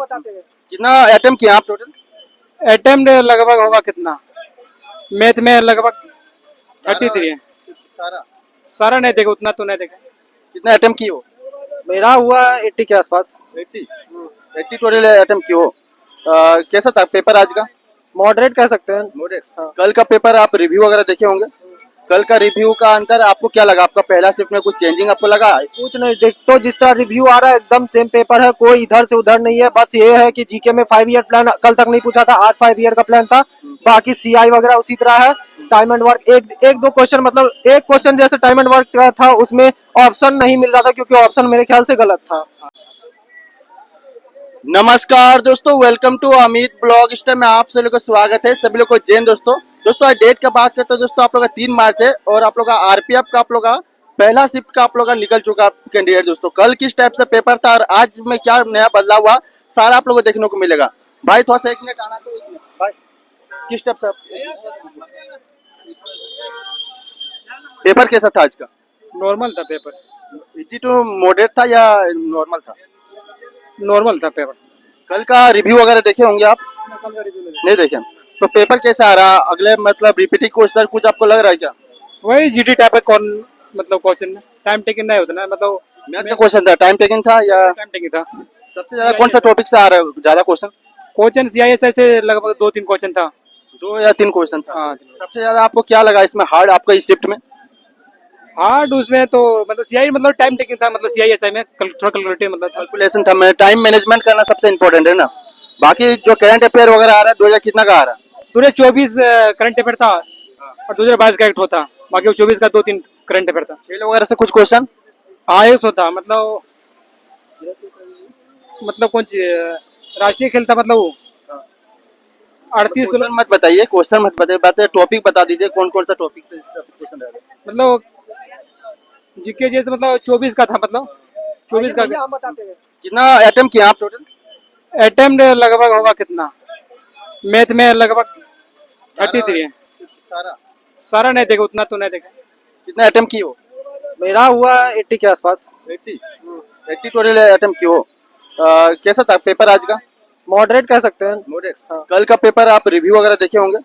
बताते हैं। कितना अटेम्प्ट किया आप टोटल? अटेम्प्ट लगभग होगा कितना, मैथ में लगभग 33 है। सारा सारा नहीं देगा, उतना तो नहीं देगा। कितना अटेम्प्ट किए हो? मेरा हुआ 80 के आसपास। 80 टोटल अटेम्प्ट किए हो। कैसा था पेपर आज का? मॉडरेट कह सकते हैं। मॉडरेट। हाँ। कल का पेपर आप रिव्यू वगैरह देखे होंगे। कल का रिव्यू का अंदर आपको क्या लगा? आपका पहला शिफ्ट में कुछ चेंजिंग आपको लगा? कुछ नहीं, डिक्टो जिस तरह रिव्यू आ रहा है एकदम सेम पेपर है, कोई इधर से उधर नहीं है। बस ये है कि जीके में 5 ईयर प्लान कल तक नहीं पूछा था, आज 5 ईयर का प्लान था। बाकी सीआई वगैरह उसी तरह है। टाइम एंड वर्क एक दो क्वेश्चन, मतलब एक क्वेश्चन जैसे टाइम एंड वर्क का था, उसमें ऑप्शन नहीं मिल रहा था क्योंकि ऑप्शन मेरे ख्याल से गलत था। नमस्कार दोस्तों, welcome to Amit blog star में आप सभी लोग का स्वागत है। सभी लोग को जैन दोस्तों आज डेट का बात करते हैं दोस्तों। आप लोग का 3 मार्च है और आप लोग का आरपीएफ का आप लोग का पहला शिफ्ट का आप लोग का निकल चुका कैंडिडेट दोस्तों। कल किस टाइप से पेपर था और आज में क्या नया बदलाव हुआ, सारा आप लोग को देखने को मिलेगा। भाई थोड़ा सा 1 मिनट आना, तो 1 मिनट भाई, किस टाइप से पेपर कैसा था आज का? नॉर्मल था पेपर। इजी टू मॉडरेट था या नॉर्मल था? नॉर्मल था पेपर। कल का रिव्यू वगैरह देखे होंगे आप? नहीं देखे? तो पेपर कैसा आ रहा? अगले मतलब रिपीटिंग क्वेश्चन कुछ आपको लग रहा है क्या? वही जीडी टाइप है, कौन मतलब क्वेश्चन टाइम टेकिंग नहीं होता ना, मतलब मैथ का क्वेश्चन था, टाइम टेकिंग था या टाइम टेकिंग था। सबसे ज्यादा कौन सा टॉपिक से आ रहा है ज्यादा क्वेश्चन? क्वेश्चन सीआईएसआई से लगभग 2-3 क्वेश्चन था। 2 या 3 क्वेश्चन था। हाँ, सबसे ज्यादा आपको क्या लगा इसमें हार्ड आपका इस शिफ्ट में? हार्ड उसमें तो मतलब सीआई मतलब टाइम टेकिंग था, मतलब सीआईएसआई में थोड़ा कैलकुलेटिव मतलब था। कैलकुलेशन था, मैं टाइम मैनेजमेंट करना सबसे इम्पोर्टेंट है ना। बाकी जो करंट अफेयर वगैरह आ रहा है 2000 कितना का आ रहा है? पूरे 24 करंट अफेयर था और दूसरे 22 का एक्ट होता। बाकी वो 24 का 2-3 करंट अफेयर था। खेल वगैरह से कुछ क्वेश्चन? हाँ एक होता, मतलब कौन सी राष्ट्रीय खेल था, मतलब वो 38 क्वेश्चन मत बताइए, क्वेश्चन मत बताइए, टॉपिक बता दीजिए कौन कौन सा टॉपिक से क्वेश्चन है। मतलब जीके जैसे मतलब 24 का था, मतलब 24 का। कितना अटेम्प्ट किया आप टोटल? अटेम्प्ट लगभग होगा कितना, मैथ में लगभग 33 है। सारा सारा नहीं देगा, उतना तो नहीं देगा। कितना अटेम्प्ट किए हो? मेरा हुआ 80 के आसपास। 80 टोटल अटेम्प्ट किए हो। कैसा था पेपर आज का? मॉडरेट कह सकते हैं। मॉडरेट। कल का पेपर आप रिव्यू वगैरह देखे होंगे।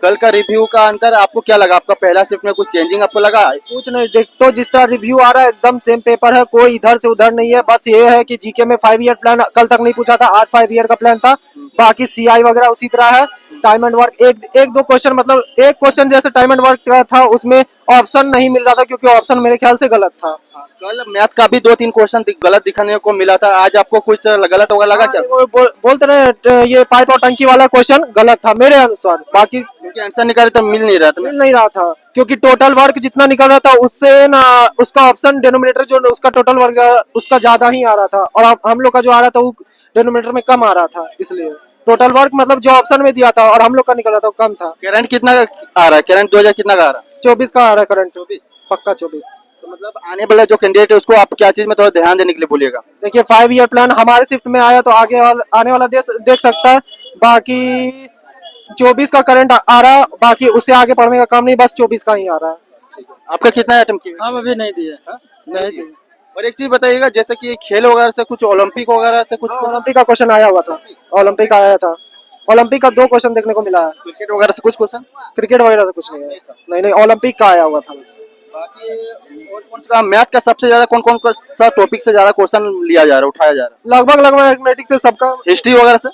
कल का रिव्यू का अंदर आपको क्या लगा? आपका पहला शिफ्ट में कुछ चेंजिंग आपको लगा? कुछ नहीं, डिक्टो जिस तरह रिव्यू आ रहा है एकदम सेम पेपर है, कोई इधर से उधर नहीं है। बस ये है कि जीके में 5 ईयर प्लान कल तक नहीं पूछा था, आज 5 ईयर का प्लान था। बाकी सीआई वगैरह उसी तरह है। टाइम एंड वर्क एक दो क्वेश्चन, मतलब एक क्वेश्चन जैसे टाइम एंड वर्क का था, उसमें ऑप्शन नहीं मिल रहा था क्योंकि ऑप्शन मेरे ख्याल से गलत था। कल मैथ का भी 2-3 क्वेश्चन गलत दिखाने को मिला था, आज आपको कुछ गलत होगा लगा क्या? वो बोलते रहे ये पाइप और टंकी वाला क्वेश्चन गलत था मेरे अनुसार। बाकी क्योंकि आंसर निकाले तो मिल नहीं रहा था। मिल नहीं रहा था क्योंकि टोटल वर्क जितना निकल रहा था उससे ना, उसका ऑप्शन डिनोमिनेटर जो उसका टोटल वर्क उसका ज्यादा ही आ रहा था और हम लोग का जो आ रहा था वो डिनोमिनेटर में कम आ रहा था। इसलिए टोटल वर्क मतलब जो ऑप्शन में दिया था और हम लोग का निकल रहा था वो कम था। करंट कितना का आ रहा है? करंट 2000 कितना का आ रहा है? 24 का आ रहा है करंट। 24 पक्का 24। तो मतलब आने वाला जो कैंडिडेट है उसको आप क्या चीज में थोड़ा ध्यान देने के लिए बोलिएगा? देखिए 5 ईयर प्लान हमारे शिफ्ट में आया तो आगे आने वाला देख सकता है। बाकी 24 का करंट आ रहा है, बाकी उससे आगे पढ़ने का काम नहीं, बस 24 का ही आ रहा है। आपका कितना अटेम्प्ट किया? हम अभी नहीं दिए। नहीं दिए। और एक चीज बताइएगा, जैसे कि खेल वगैरह से कुछ ओलंपिक वगैरह से कुछ ओलंपिक का क्वेश्चन आया हुआ था। ओलंपिक आया था। ओलंपिक का 2 क्वेश्चन देखने को मिला है। क्रिकेट वगैरह से कुछ क्वेश्चन? क्रिकेट वगैरह से कुछ नहीं है। नहीं नहीं, ओलंपिक का आया हुआ था बस। बाकी और कौन सा मैथ का सबसे ज्यादा कौन सा टॉपिक से ज्यादा क्वेश्चन लिया जा रहा है, उठाया जा रहा लगभग मैथमेटिक्स से सबका। है? हिस्ट्री वगैरह से?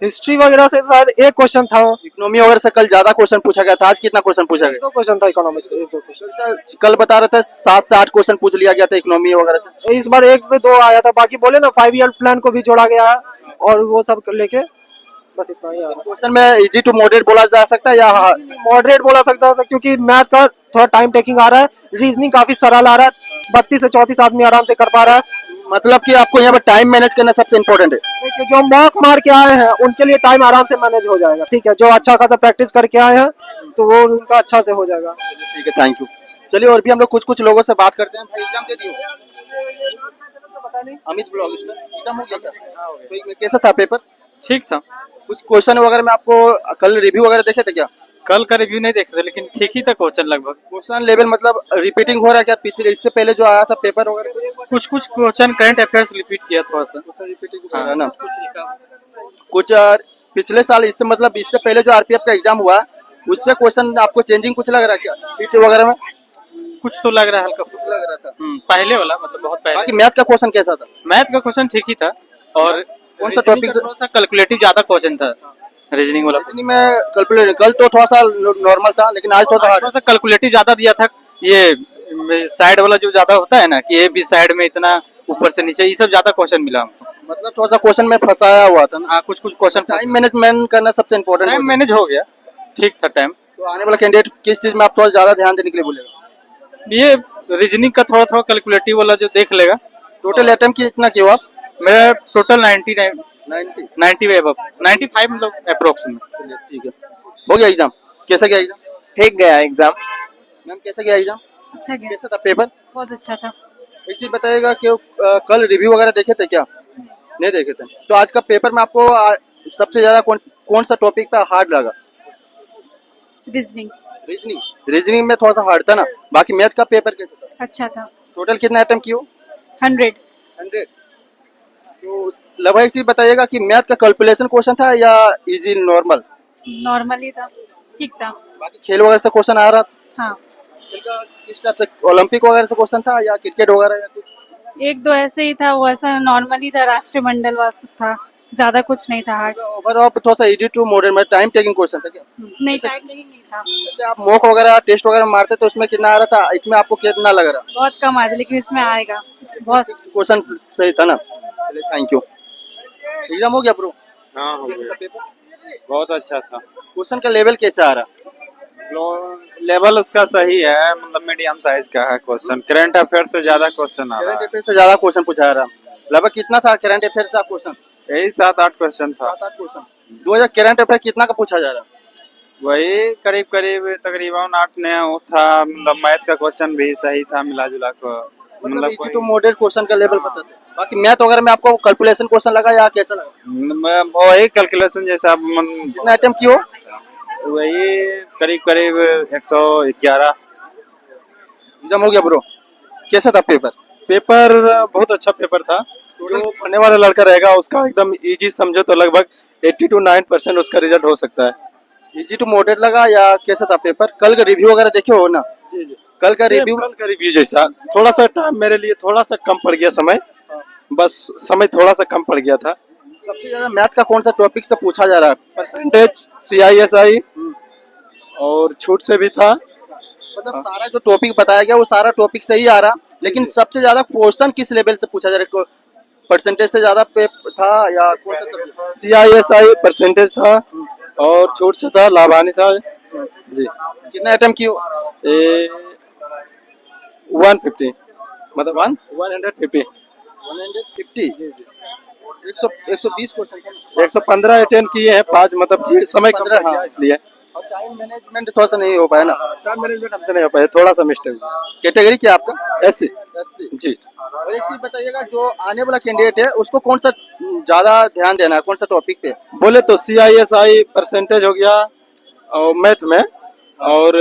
हिस्ट्री वगैरह से शायद एक क्वेश्चन था। इकोनॉमी वगैरह से कल ज्यादा क्वेश्चन पूछा गया था, आज कितना क्वेश्चन पूछा गया? 2 क्वेश्चन था इकोनॉमिक्स से, 1-2 क्वेश्चन। कल बता रहे थे 7 से 8 क्वेश्चन पूछ लिया गया था इकोनॉमी वगैरह से। इस बार 1 से 2 आया था, बाकी बोले ना 5 ईयर प्लान को भी जोड़ा गया है और वो सब लेके बस इतना ही आ रहा है। क्वेश्चन में इजी टू मॉडरेट बोला जा सकता है या मॉडरेट बोला सकता था क्योंकि मैथ का थोड़ा टाइम टेकिंग आ रहा है, रीजनिंग काफी सरल आ रहा है, 32 से 34 आदमी आराम से कर पा रहा है। मतलब कि आपको यहाँ पर टाइम मैनेज करना सबसे इम्पोर्टेंट है? देखिए जो मॉक मार के आए हैं उनके लिए टाइम आराम से मैनेज हो जाएगा। ठीक है, जो अच्छा खासा प्रैक्टिस करके आए हैं तो वो उनका अच्छा से हो जाएगा। ठीक है, थैंक यू। चलिए और भी हम लोग कुछ लोगों से बात करते हैं। भाई एग्जाम दे दिए? अमित ब्लॉग एग्जाम हो गया क्या? तो कैसा था पेपर? ठीक था। कुछ क्वेश्चन वगैरह में आपको कल रिव्यू वगैरह देखे थे क्या? कल का रिव्यू नहीं देखे थे लेकिन ठीक ही था क्वेश्चन लगभग। क्वेश्चन लेवल मतलब रिपीटिंग हो रहा है क्या पिछले इससे पहले जो आया था पेपर वगैरह कुछ कुछ क्वेश्चन करंट अफेयर्स रिपीट किया थोड़ा सा। रिपीटिंग हो रहा है ना कुछ पिछले साल इससे मतलब इससे पहले जो आरपीएफ का एग्जाम हुआ उससे क्वेश्चन आपको चेंजिंग कुछ लग रहा है क्या सीट वगैरह में कुछ तो लग रहा है हल्का कुछ लग रहा था पहले वाला मतलब बहुत बाकी पहले। मैथ का क्वेश्चन कैसा था मैथ का क्वेश्चन ठीक ही था और कौन सा reasoning topic का से- थोड़ा सा कैलकुलेटिव ज्यादा क्वेश्चन था रीजनिंग वाला। रीजनिंग में कैलकुलेट कल तो थोड़ा सा नॉर्मल था लेकिन आज थोड़ा सा थोड़ा सा कैलकुलेटिव ज्यादा दिया था। ये साइड वाला जो ज्यादा होता है ना कि ए बी साइड में इतना ऊपर से नीचे ये सब ज्यादा क्वेश्चन मिला हमको। मतलब थोड़ा सा क्वेश्चन में फंसाया हुआ था ना हाँ कुछ कुछ क्वेश्चन टाइम मैनेजमेंट करना सबसे इम्पोर्टेंट टाइम मैनेज हो गया ठीक था टाइम। तो आने वाला कैंडिडेट किस चीज में आप थोड़ा ज्यादा ध्यान देने के लिए बोलेगा ये रीजनिंग का थोड़ा थोड़ा कैलकुलेटिव वाला जो देख लेगा। टोटल अटेम्प्ट कितना किया आप मेरा टोटल 99 90 90 वे 95 मतलब अप्रोक्स में। चलिए ठीक है हो गया एग्जाम कैसा गया एग्जाम ठीक गया एग्जाम। मैम कैसा गया एग्जाम अच्छा गया, कैसा था पेपर बहुत अच्छा था। एक चीज बताइएगा कि कल रिव्यू वगैरह देखे थे क्या नहीं देखे थे तो आज का पेपर में आपको सबसे ज्यादा कौन सा टॉपिक पे हार्ड लगा रीजनिंग रीजनिंग में थोड़ा सा हार्ड था ना बाकी मैथ का पेपर कैसा था अच्छा था। टोटल कितना अटेम्प्ट किए 100 100 तो लगभग एक चीज बताइएगा कि मैथ का कैलकुलेशन क्वेश्चन था या इजी नॉर्मल नॉर्मली था, ठीक था। बाकी खेल वगैरह से क्वेश्चन आ रहा हाँ, खेल का किस टाइप से ओलंपिक वगैरह से क्वेश्चन था या क्रिकेट वगैरह या कुछ एक दो ऐसे ही था, वो ऐसा नॉर्मली था, राष्ट्रमंडल वास था, ज्यादा कुछ नहीं था हार्ड। ओवरऑल थोड़ा सा इजी टू मॉडर्न में टाइम टेकिंग क्वेश्चन था क्या नहीं, टाइम नहीं था, जैसे आप मॉक वगैरह टेस्ट वगैरह मारते तो उसमें कितना आ रहा था इसमें आपको कितना लग रहा बहुत कम आया था, लेकिन इसमें आएगा बहुत। क्वेश्चन सही था ना चलिए थैंक यू एग्जाम हो गया ब्रो हाँ हो कैसा गया था पेपर बहुत अच्छा था। क्वेश्चन का लेवल कैसा आ रहा लेवल उसका सही है मतलब मीडियम साइज का है क्वेश्चन करंट अफेयर से ज्यादा क्वेश्चन आ रहा करंट है। अफेयर से ज्यादा क्वेश्चन पूछा रहा लगभग कितना था करंट अफेयर से क्वेश्चन यही 7-8 क्वेश्चन था 7-8 क्वेश्चन 2000 करंट अफेयर कितना का पूछा जा रहा वही करीब करीब तकरीबन 8 ने था मतलब मैथ का क्वेश्चन भी सही था मिला जुला को मतलब इजी कोई- टू मॉडरेट क्वेश्चन का लेवल पता था बाकी मैथ वगैरह में आपको कैलकुलेशन क्वेश्चन लगा या कैसा लगा वही कैलकुलेशन जैसा कितना अटेम्प्ट किए हो वही करीब करीब 111। एग्जाम हो गया ब्रो कैसा था पेपर पेपर बहुत अच्छा पेपर था। जो पढ़ने वाला लड़का रहेगा उसका एकदम इजी समझो तो लगभग 80 to 9% उसका रिजल्ट हो सकता है। इजी टू मॉडरेट लगा या कैसा था पेपर कल का रिव्यू वगैरह देखे हो ना जी जी कल का सेम रिव्यू कल का रिव्यू जैसा थोड़ा सा टाइम मेरे लिए थोड़ा सा कम पड़ गया समय, बस समय थोड़ा सा कम पड़ गया था। सबसे ज्यादा मैथ का कौन सा टॉपिक से पूछा जा रहा है परसेंटेज CISI और छूट से भी था। मतलब सारा जो टॉपिक बताया गया वो सारा टॉपिक सही आ रहा लेकिन सबसे ज्यादा क्वेश्चन किस लेवल से पूछा जा रहा है परसेंटेज से ज्यादा पे था या कौन सा सब्जेक्ट CISI परसेंटेज था और छूट से था लाभानी था जी। कितना अटेम्प्ट किए ए 150 मतलब 150 150 120 क्वेश्चन था 115 अटेंड किए हैं 5 मतलब कि समय कम 15 लग गया हाँ। इसलिए और टाइम मैनेजमेंट थोड़ा सा नहीं हो पाया ना टाइम मैनेजमेंट हमसे नहीं हो पाया, थोड़ा सा मिस्टेक कैटेगरी क्या आपका ऐसे 80 जी। और एक चीज बताइएगा जो आने वाला कैंडिडेट है उसको कौन सा ज्यादा ध्यान देना है कौन सा टॉपिक पे बोले तो CISI परसेंटेज हो गया और मैथ में और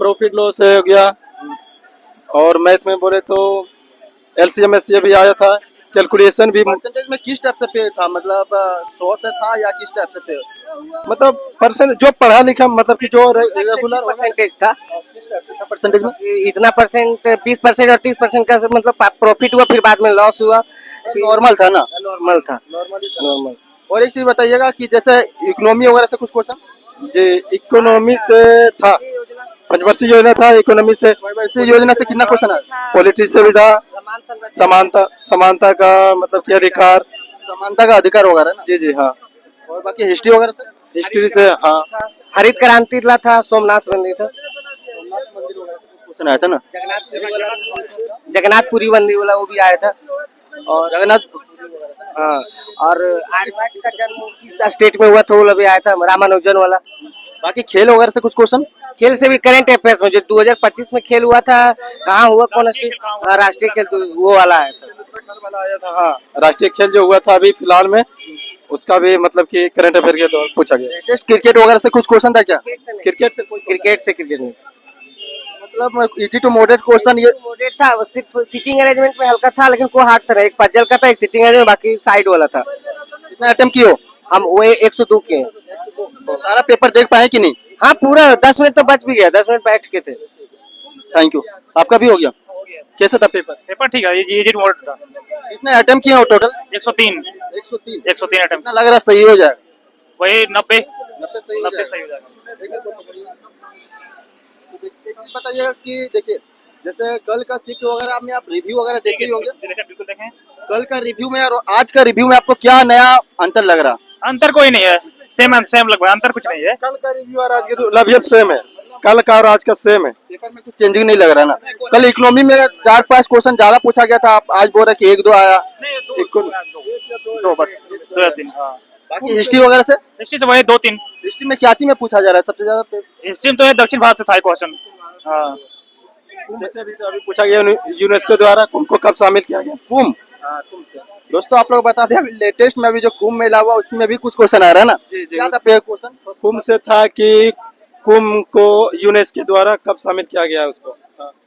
प्रॉफिट लॉस हो गया और मैथ में बोले तो LCM SCA भी आया था, कैलकुलेशन भी परसेंटेज में किस टाइप से पे था मतलब 100 से था या किस टाइप से पे मतलब परसेंट जो पढ़ा लिखा मतलब कि जो रेगुलर परसेंटेज था। किस टाइप से था परसेंटेज में इतना परसेंट 20% और 30% का मतलब प्रॉफिट हुआ, फिर बाद में लॉस हुआ, नॉर्मल था ना नॉर्मल था। नॉर्मल और एक चीज बताइएगा कि जैसे इकोनॉमी वगैरह से कुछ क्वेश्चन जी इकोनॉमी से था, पंचवर्षीय योजना था इकोनॉमी से, इस योजना से कितना क्वेश्चन आया पॉलिटिक्स से भी था, समानता का मतलब कि अधिकार समानता का अधिकार वगैरह ना जी जी हाँ, और बाकी हिस्ट्री वगैरह से हिस्ट्री से हाँ, हरित क्रांति था, सोमनाथ मंदिर था, मंदिर वगैरह से कुछ क्वेश्चन आया था ना जगन्नाथपुरी मंदिर वाला वो भी आया था, और जगन्नाथ हाँ, और आर्यभट्ट का जन्म किस स्टेट में हुआ था वो भी आया था, रामानुजन वाला। बाकी खेल वगैरह से कुछ क्वेश्चन खेल से भी करंट अफेयर्स में जो 2025 में खेल हुआ था, कहाँ हुआ, कौन स्टेट, राष्ट्रीय खेल, तो वो वाला आया था। वाला आया था हाँ, राष्ट्रीय खेल जो हुआ था अभी फिलहाल में उसका भी मतलब कि करंट अफेयर के दौरान पूछा गया। लेटेस्ट क्रिकेट वगैरह से कुछ क्वेश्चन था क्या? क्रिकेट से कोई क्रिकेट नहीं मतलब इजी टू मॉडरेट क्वेश्चन ये मॉडरेट था, सिर्फ सीटिंग अरेंजमेंट में हल्का था, लेकिन कोई हार्ड था नहीं। एक पजल का था, एक सीटिंग अरेंजमेंट, बाकी साइड वाला था। कितना अटेम्प्ट किए हो? हम वो 102 के हैं। सारा पेपर देख पाए कि नहीं? हाँ पूरा 10 मिनट तो बच भी गया, 10 मिनट बैठ के थे। Thank you. आपका भी हो गया? कैसा था पेपर? पेपर ठीक है, ये मॉडल था। कितने अटेम्प्ट किए हो टोटल? 103 103 अटेम्प्ट, कितना लग रहा है सही हो जाएगा? वही 90 90 सही हो जाएगा। सही हो जाएगा। एक चीज बताइएगा कि देखिए जैसे कल का शिफ्ट वगैरह में आप रिव्यू वगैरह देखे ही होंगे। बिल्कुल देखें। कल का रिव्यू में और आज का रिव्यू में आपको क्या नया अंतर लग रहा? अंतर कोई नहीं है, सेम लगभग, अंतर कुछ नहीं है। कल का रिव्यू और आज का लगभग सेम है। कल का और आज का सेम है। पेपर में कुछ चेंजिंग नहीं लग रहा ना? कल इकोनॉमी में 4-5 क्वेश्चन ज्यादा पूछा गया था, आप आज बोल रहे कि 1-2 आया। दो बस, 2 या 3। बाकी हिस्ट्री वगैरह से? हिस्ट्री से वही 2-3। हिस्ट्री में क्या चीज में पूछा जा रहा है सबसे ज्यादा? हिस्ट्री में तो ये दक्षिण भारत से था क्वेश्चन। हाँ, कुंभ से भी तो अभी पूछा गया यूनेस्को द्वारा, कुंभ को कब शामिल किया गया? कुंभ। कुंभ से। दोस्तों आप लोग बता दें अभी लेटेस्ट में अभी जो कुंभ मेला हुआ उसमें भी कुछ क्वेश्चन आ रहा है ना? जी। क्या था क्वेश्चन? कुंभ से था कि कुंभ को यूनेस्को द्वारा कब शामिल किया गया, उसको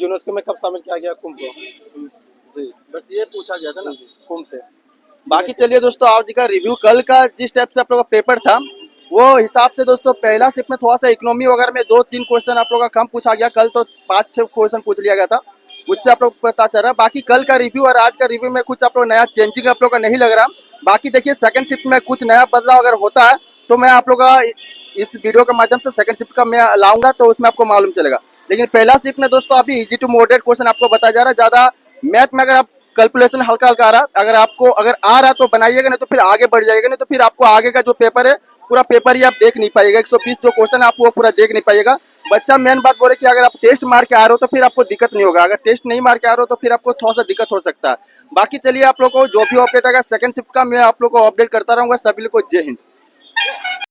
यूनेस्को में कब शामिल किया गया कुंभ को। जी, बस ये पूछा गया था ना कुंभ से। बाकी चलिए दोस्तों आज का रिव्यू कल का जिस टाइप से आप लोग का पेपर था वो हिसाब से दोस्तों पहला शिफ्ट में थोड़ा सा इकोनॉमी वगैरह में 2-3 क्वेश्चन आप लोग का कम पूछा गया। कल तो 5-6 क्वेश्चन पूछ लिया गया था, उससे आप लोग को पता चल रहा है। बाकी कल का रिव्यू और आज का रिव्यू में कुछ आप लोग नया चेंजिंग आप लोग का नहीं लग रहा। बाकी देखिए सेकंड शिफ्ट में कुछ नया बदलाव अगर होता है तो मैं आप लोग का इस वीडियो के माध्यम से सेकंड शिफ्ट का मैं लाऊंगा तो उसमें आपको मालूम चलेगा। लेकिन पहला शिफ्ट में दोस्तों अभी इजी टू मॉडरेट क्वेश्चन आपको बताया जा रहा है। ज्यादा मैथ में अगर आप कैलकुलेशन हल्का हल्का आ रहा, अगर आ रहा तो बनाइएगा, नहीं तो फिर आगे बढ़ जाएगा, नहीं तो फिर आपको आगे का जो पेपर है पूरा पेपर ही आप देख नहीं पाइएगा। 120 जो क्वेश्चन आप वो पूरा देख नहीं पाइएगा। बच्चा मेन बात बोले कि अगर आप टेस्ट मार के आ रहे हो तो फिर आपको दिक्कत नहीं होगा, अगर टेस्ट नहीं मार के आ रहे हो तो फिर आपको थोड़ा सा दिक्कत हो सकता है। बाकी चलिए आप लोग को जो भी अपडेट आएगा सेकंड शिफ्ट का मैं आप लोग को अपडेट करता रहूंगा। सभी लोग को जय हिंद।